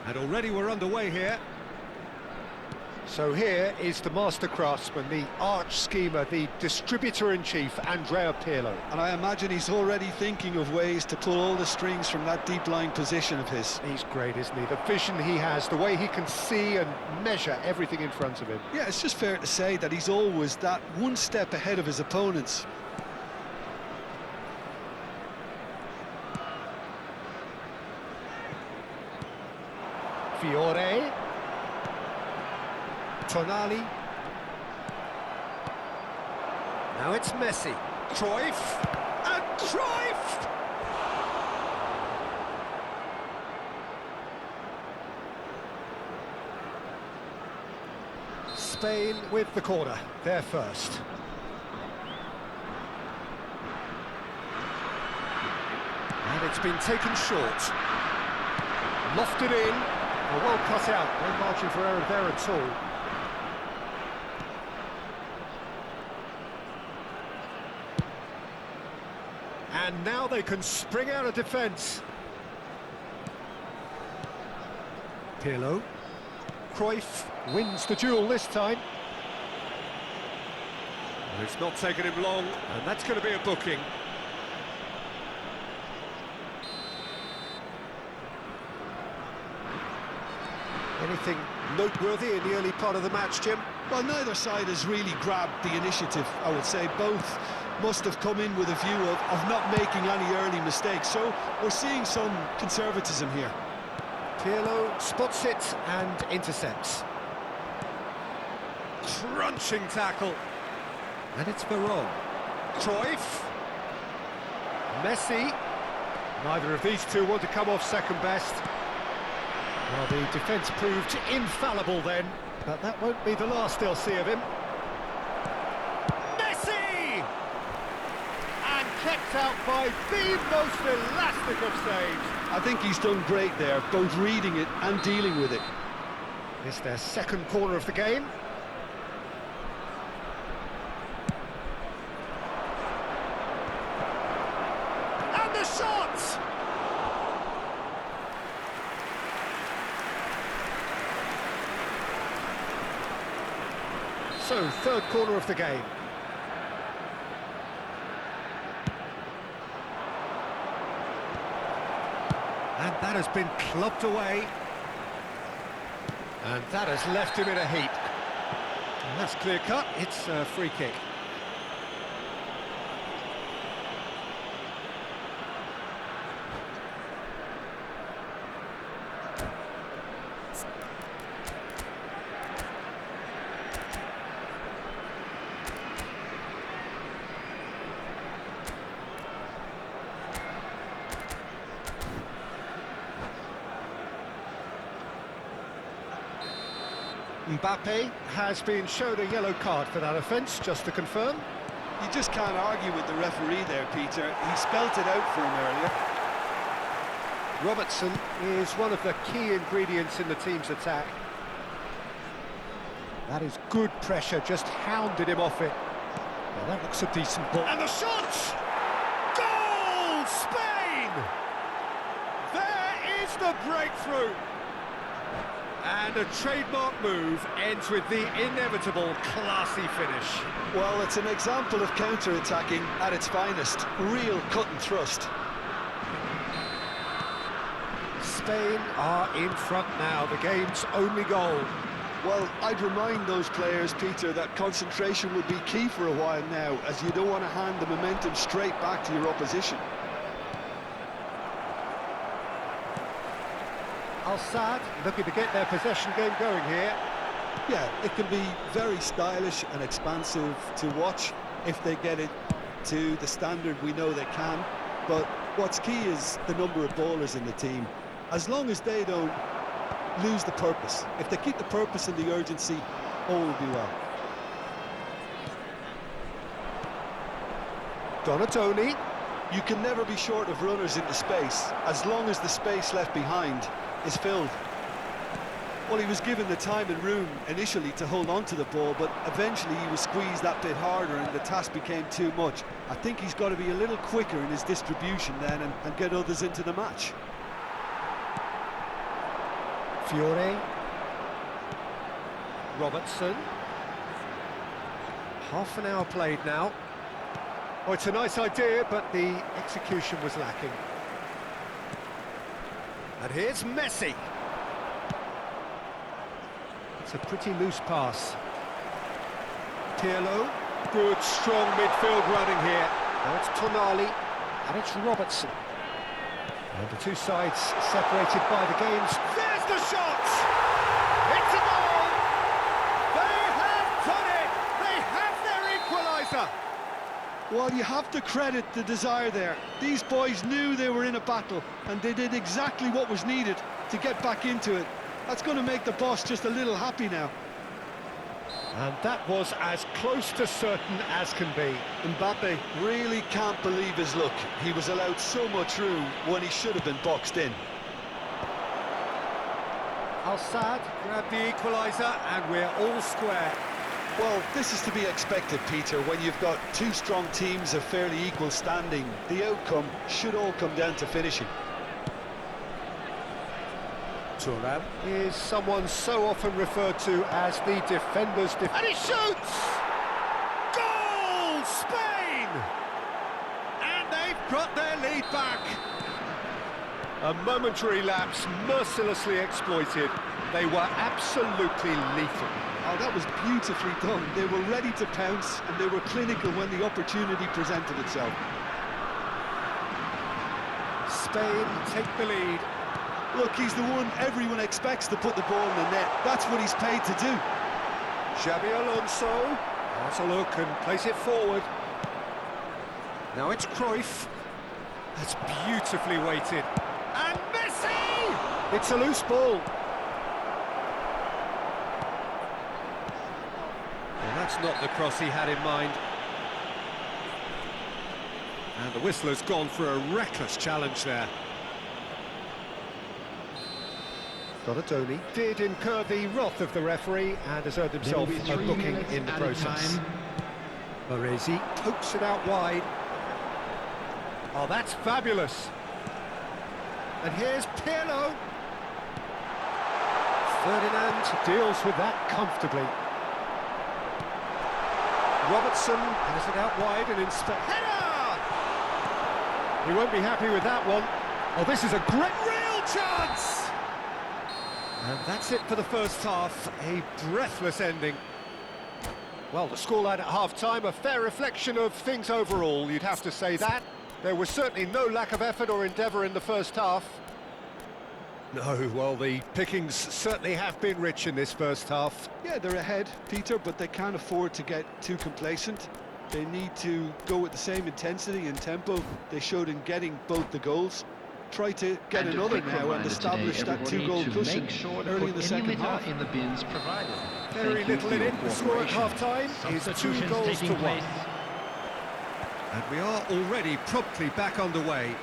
And already we're underway here. So here is the master craftsman, the arch schemer, the distributor-in-chief, Andrea Pirlo. And I imagine he's already thinking of ways to pull all the strings from that deep-lying position of his. He's great, isn't he? The vision he has, the way he can see and measure everything in front of him. Yeah, it's just fair to say that he's always that one step ahead of his opponents. Fiore. Tonali. Now it's Messi. Cruyff. And Cruyff! Spain with the corner. They're first. And it's been taken short. Lofted in. Well cut out. No margin for error there at all. And now they can spring out of defence. Pirlo. Cruyff wins the duel this time. It's not taken him long, and that's going to be a booking. Anything noteworthy in the early part of the match, Jim? Well, neither side has really grabbed the initiative, I would say. Both must have come in with a view of not making any early mistakes, so we're seeing some conservatism here. Pirlo spots it and intercepts. Crunching tackle. And it's Veron. Cruyff. Messi. Neither of these two want to come off second best. Well, the defence proved infallible then, but that won't be the last they'll see of him. Messi! And kept out by the most elastic of saves. I think he's done great there, both reading it and dealing with it. It's their second corner of the game. And the shot! So, third corner of the game. And that has been clubbed away. And that has left him in a heap. And that's clear cut, it's a free kick. Mbappe has been shown a yellow card for that offence, just to confirm. You just can't argue with the referee there, Peter. He spelt it out for him earlier. Robertson is one of the key ingredients in the team's attack. That is good pressure, just hounded him off it. Now that looks a decent ball. And the shot! Goal! Spain! There is the breakthrough! And a trademark move ends with the inevitable classy finish. Well, it's an example of counter-attacking at its finest. Real cut and thrust. Spain are in front now, the game's only goal. Well, I'd remind those players, Peter, that concentration would be key for a while now, as you don't want to hand the momentum straight back to your opposition. Al-Sadd looking to get their possession game going here. Yeah, it can be very stylish and expansive to watch if they get it to the standard we know they can. But what's key is the number of ballers in the team. As long as they don't lose the purpose, if they keep the purpose and the urgency, all will be well. Donatoni. You can never be short of runners into space, as long as the space left behind is filled. Well, he was given the time and room initially to hold on to the ball, but eventually he was squeezed that bit harder and the task became too much. I think he's got to be a little quicker in his distribution then and get others into the match. Fiore. Robertson. Half an hour played now. Oh, it's a nice idea, but the execution was lacking. And here's Messi. It's a pretty loose pass. Pirlo. Good, strong midfield running here. Now it's Tonali, and it's Robertson. And the two sides separated by the games. There's the shot! It's a goal! They have done it! They have their equaliser! Well, you have to credit the desire there. These boys knew they were in a battle, and they did exactly what was needed to get back into it. That's going to make the boss just a little happy now. And that was as close to certain as can be. Mbappe really can't believe his luck. He was allowed so much room when he should have been boxed in. Al-Sadd grabbed the equaliser, and we're all square. Well, this is to be expected, Peter. When you've got two strong teams of fairly equal standing, the outcome should all come down to finishing. Thuram is someone so often referred to as the defender's and he shoots! Goal! Spain! And they've got their lead back. A momentary lapse mercilessly exploited. They were absolutely lethal. Oh, that was beautifully done. They were ready to pounce, and they were clinical when the opportunity presented itself. Spain take the lead. Look, he's the one everyone expects to put the ball in the net. That's what he's paid to do. Xabi Alonso has a look and plays it forward. Now it's Cruyff. That's beautifully weighted. And Messi! It's a loose ball. Well, that's not the cross he had in mind. And the whistler's gone for a reckless challenge there. Donatoni did incur the wrath of the referee and has earned himself a booking in the process. Baresi pokes it out wide. Oh, that's fabulous. And here's Pirlo. Ferdinand deals with that comfortably. Robertson has it out wide and header! He won't be happy with that one. Oh, this is a great real chance! And that's it for the first half, a breathless ending. Well, the scoreline at half-time, a fair reflection of things overall, you'd have to say that. There was certainly no lack of effort or endeavour in the first half. No, well, the pickings certainly have been rich in this first half. Yeah, they're ahead, Peter, but they can't afford to get too complacent. They need to go with the same intensity and tempo they showed in getting both the goals. Try to get another now and establish that two-goal cushion early in the second half. In the bins provided. Very little in it. The score at half-time is 2-1. And we are already promptly back underway.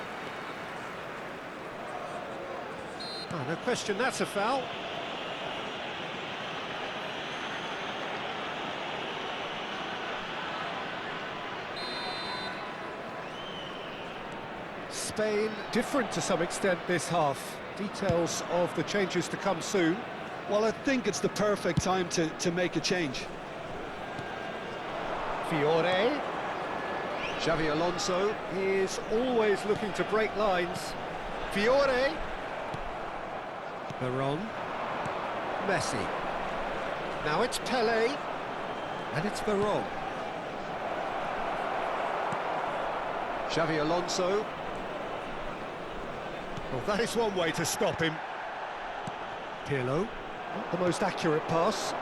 Oh, no question, that's a foul. Spain different to some extent this half. Details of the changes to come soon. Well, I think it's the perfect time to make a change. Fiore. Xabi Alonso is always looking to break lines. Fiore. Veron. Messi. Now it's Pele. And it's Veron. Xabi Alonso. Well, that is one way to stop him. Pirlo, not the most accurate pass.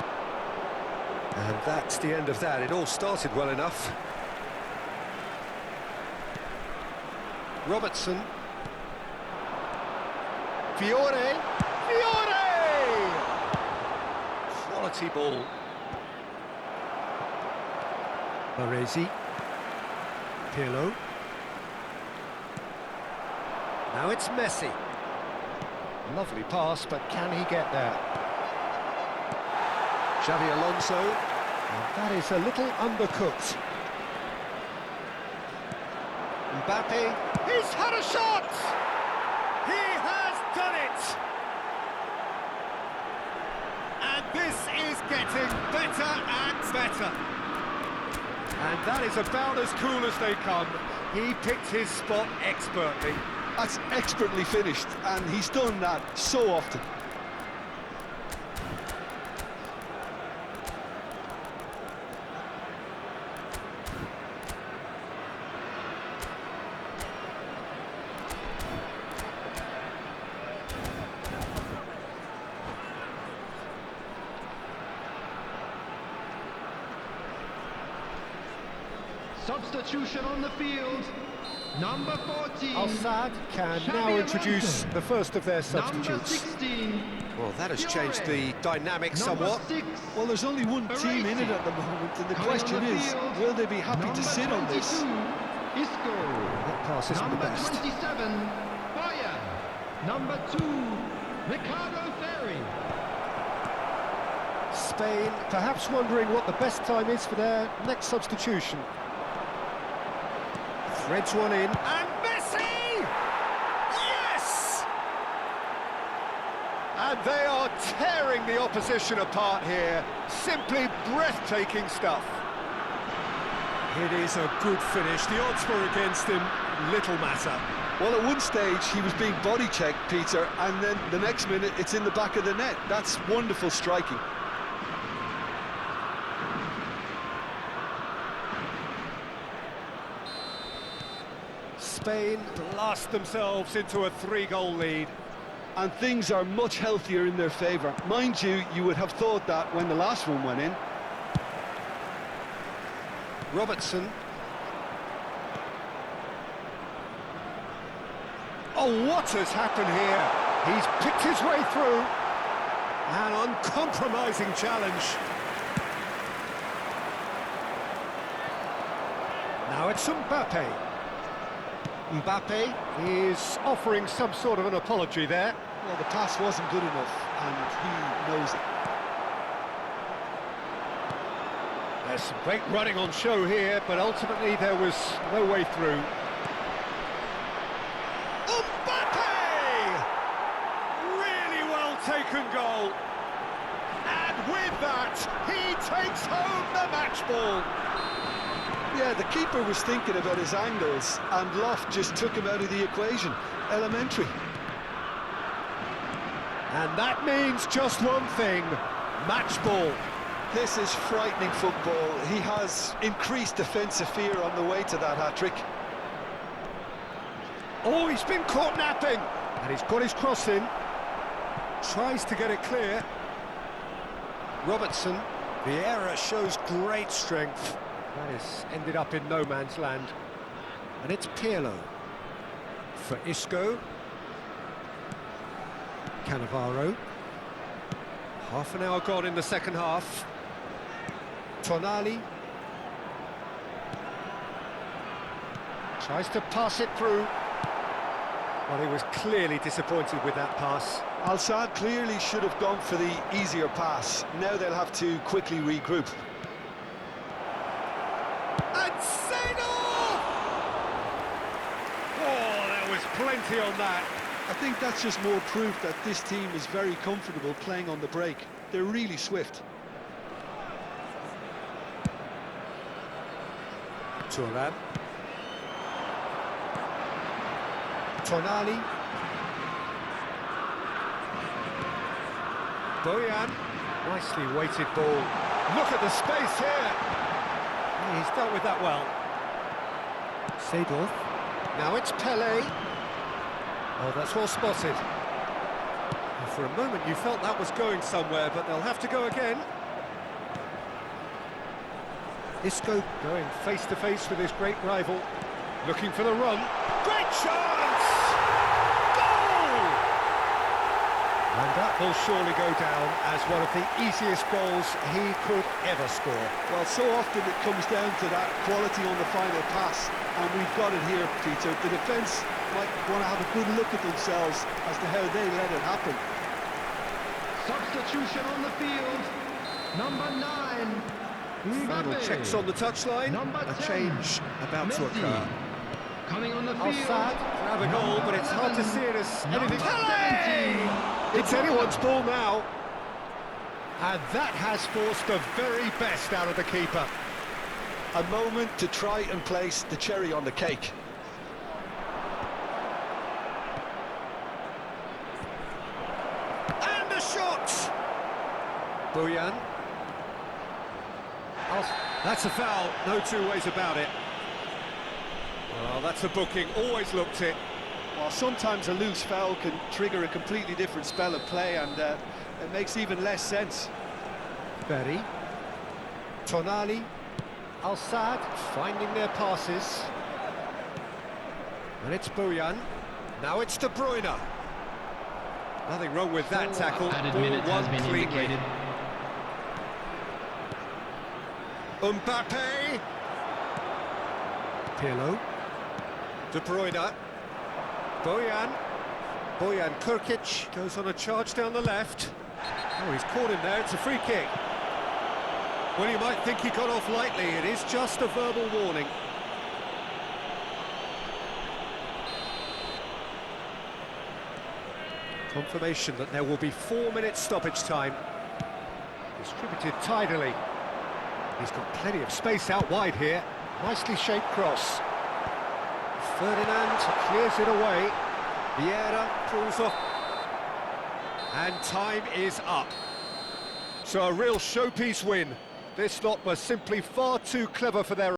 And that's the end of that. It all started well enough. Robertson. Fiore. Fiore! Quality ball. Baresi. Pirlo. Now it's Messi. Lovely pass, but can he get there? Xabi Alonso. And that is a little undercooked. Mbappe. He's had a shot! He has done it! This is getting better and better. And that is about as cool as they come. He picked his spot expertly. That's expertly finished, and he's done that so often. Substitution on the field, number 14. Al-Sadd can Xabi now introduce Alonso. the first of their Number substitutes. 16. Well, that has changed the dynamic Number somewhat. 6. Well, there's only one team in it at the moment, and the Coming question on the is, field, will they be happy number to sit on this? 22, Isco. That pass isn't the Number best. 27, Bayern. Number 2, Ricardo Ferri. Spain perhaps wondering what the best time is for their next substitution. Threads one in. And Messi! Yes! And they are tearing the opposition apart here. Simply breathtaking stuff. It is a good finish. The odds were against him. Little matter. Well, at one stage, he was being body-checked, Peter, and then the next minute, it's in the back of the net. That's wonderful striking. Spain blast themselves into a 3-goal lead. And things are much healthier in their favour. Mind you, you would have thought that when the last one went in. Robertson. Oh, what has happened here? He's picked his way through. An uncompromising challenge. Now it's Mbappe. Mbappe is offering some sort of an apology there. Well, the pass wasn't good enough, and he knows it. There's some great running on show here, but ultimately there was no way through. Mbappe! Really well taken goal. And with that, he takes home the match ball. Yeah, the keeper was thinking about his angles, and Loft just took him out of the equation. Elementary. And that means just one thing, match ball. This is frightening football. He has increased defensive fear on the way to that hat-trick. Oh, he's been caught napping. And he's got his cross in. Tries to get it clear. Robertson. The error shows great strength. That has ended up in no man's land. And it's Pirlo. For Isco. Cannavaro. Half an hour gone in the second half. Tonali. Tries to pass it through. Well, he was clearly disappointed with that pass. Al-Sadd clearly should have gone for the easier pass. Now they'll have to quickly regroup. And Seedorf! Oh, there was plenty on that. I think that's just more proof that this team is very comfortable playing on the break. They're really swift. Thuram. Tonali. Bojan. Nicely weighted ball. Look at the space here. He's dealt with that well. Seedorf. Now it's Pelé. Oh, that's well spotted. And for a moment you felt that was going somewhere, but they'll have to go again. Isco going face-to-face with his great rival. Looking for the run. Great chance! Goal! And that will surely go down as one of the easiest goals he could ever score. Well, so often it comes down to that quality on the final pass, and we've got it here, Peter. The defence might want to have a good look at themselves as to how they let it happen. Substitution on the field, number 9. Final Mbappe. checks on the touchline. Number A 10, change about to Messi. occur. Coming on the field. Al-Sadd can have a goal, but it's hard to see it as anything. Number 17. It's anyone's ball now. And that has forced the very best out of the keeper. A moment to try and place the cherry on the cake. And a shot! Bojan. That's a foul, no two ways about it. Well, that's a booking, always looked it. Well, sometimes a loose foul can trigger a completely different spell of play, and it makes even less sense. Berry. Tonali. Al-Sadd finding their passes. And it's Bojan. Now it's De Bruyne. Nothing wrong with that tackle. Added Ball minute has won been cleanly. indicated. Mbappe. Pirlo. De Bruyne. Bojan Krkic goes on a charge down the left. Oh, he's caught him there, it's a free kick. Well, you might think he got off lightly, it is just a verbal warning. Confirmation that there will be 4 minutes stoppage time. Distributed tidily. He's got plenty of space out wide here. Nicely shaped cross. Ferdinand clears it away. Vieira pulls off. And time is up. So a real showpiece win. This lot were simply far too clever for their